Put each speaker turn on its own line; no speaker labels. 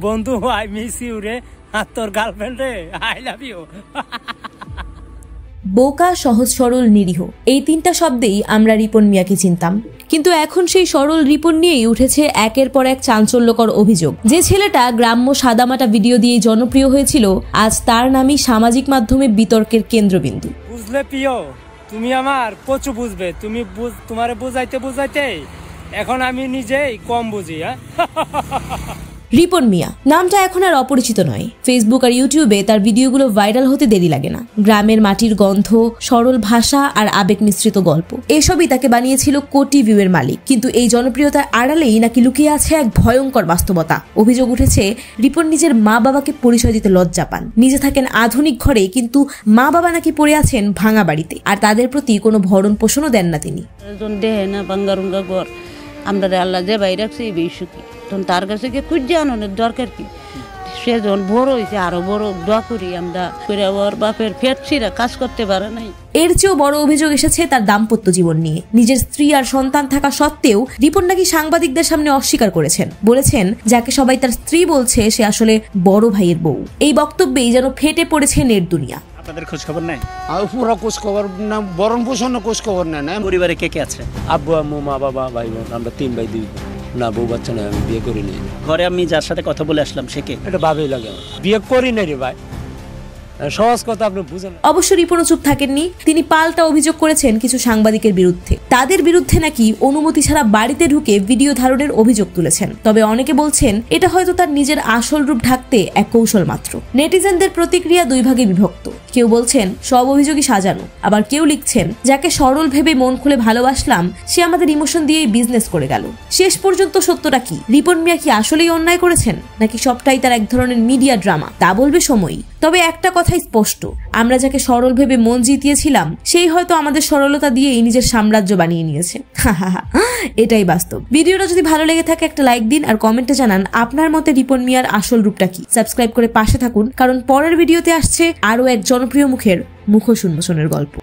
বন্ধু I miss you রে, আর তোর গার্লফ্রেন্ড রে আই লাভ ইউ।
বোকা, সহজ সরল, নিরীহ, এই তিনটা শব্দেই আমরা রিপন মিয়াকে চিনতাম। কিন্তু এখন সেই সরল রিপন নিয়েই উঠেছে একের পর এক চাঞ্চল্যকর অভিযোগ। যে ছেলেটা গ্রাম্য সাদামাটা ভিডিও দিয়ে জনপ্রিয় হয়েছিল, আজ তার নামই সামাজিক মাধ্যমে বিতর্কের কেন্দ্রবিন্দু।
বুঝলে প্রিয়, তুমি আমার কচু বুঝবে, তুমি তোমারে বুঝাইতে বুঝাইতে এখন আমি নিজেই কম বুঝি।
রিপন মিয়া নামটা এখন আর অপরিচিত নয়। ফেসবুক আর ইউটিউবে তার ভিডিওগুলো ভাইরাল হতে দেরি লাগে না। গ্রামের মাটির গন্ধ, সরল ভাষা আর আবেগ মিশ্রিত গল্প, এসবই তাকে বানিয়েছিল কোটি ভিউয়ের মালিক। কিন্তু এই জনপ্রিয়তার আড়ালেই নাকি লুকিয়ে আছে এক ভয়ঙ্কর বাস্তবতা। অভিযোগ উঠেছে রিপন নিজের মা বাবাকে পরিচয় দিতে লজ্জা পান। নিজে থাকেন আধুনিক ঘরে, কিন্তু মা বাবা নাকি পড়ে আছেন ভাঙা বাড়িতে, আর তাদের প্রতি কোনো ভরণ পোষণও দেন না তিনি।
আমরা আল্লাহ যে বাইরে রাখছে এই বেশি, তখন তার কাছে গিয়ে খুঁজে আনানোর দরকার কি? সে যখন বড় হয়েছে আরো বড় দোয়া করি আমরা, ওর বাপের ফেটছিরা কাজ করতে পারে নাই।
এর চেয়েও বড় অভিযোগ এসেছে তার দাম্পত্য জীবন নিয়ে। নিজের স্ত্রী আর সন্তান থাকা সত্ত্বেও রিপন নাকি সাংবাদিকদের সামনে অস্বীকার করেছেন। বলেছেন যাকে সবাই তার স্ত্রী বলছে সে আসলে বড় ভাইয়ের বউ। এই বক্তব্যেই যেন ফেটে পড়েছে নেট দুনিয়া।
আপনাদের খোঁজ খবর নাই?
পুরো খোঁজ খবর না, বরণ পোষণ খোঁজ খবর নেয় না।
পরিবারে কে কে আছে?
আব্বু, আম্মু, মা, বাবা, ভাই বোন, আমরা 3 ভাই 2 বোন। না, বউ বাচ্চা নয়, আমি বিয়ে করি নাই।
ঘরে আমি যার সাথে কথা বলে আসলাম সে কে?
এটা ভাবেই লাগে, বিয়ে করি নাই রে ভাই, সহজ কথা আপনি বুঝেন।
অবশ্য রিপনও চুপ থাকেননি। তিনি পাল্টা অভিযোগ করেছেন কিছু সাংবাদিকের বিরুদ্ধে। তাদের বিরুদ্ধে নাকি অনুমতি ছাড়া বাড়িতে ঢুকে ভিডিও ধারণের অভিযোগ তুলেছেন। তবে অনেকে বলছেন এটা হয়তো তার নিজের আসল রূপ ঢাকতে এক কৌশল মাত্র। নেটিজেনদের প্রতিক্রিয়া দুই ভাগে বিভক্ত। কেউ বলছেন সব অভিযোগই সাজানো, আবার কেউ লিখছেন যাকে সরল ভেবে মন খুলে ভালোবাসলাম সে আমাদের ইমোশন দিয়েই বিজনেস করে গেল। শেষ পর্যন্ত সত্যটা কি? রিপন মিয়া কি আসলেই অন্যায় করেছেন, নাকি সবটাই তার এক ধরনের মিডিয়া ড্রামা? তা বলবে সময়ই। তবে একটা কথাই স্পষ্ট, আমরা যাকে সরল ভেবে মন জিতিয়েছিলাম সেই হয়তো আমাদের সরলতা দিয়েই নিজের সাম্রাজ্য বানিয়ে নিয়েছে। এটাই বাস্তব। ভিডিওটা যদি ভালো লেগে থাকে একটা লাইক দিন, আর কমেন্টে জানান আপনার মতে রিপন মিয়ার আসল রূপটা কি। সাবস্ক্রাইব করে পাশে থাকুন, কারণ পরের ভিডিওতে আসছে আরো এক জনপ্রিয় মুখের মুখোশ উন্মোচনের গল্প।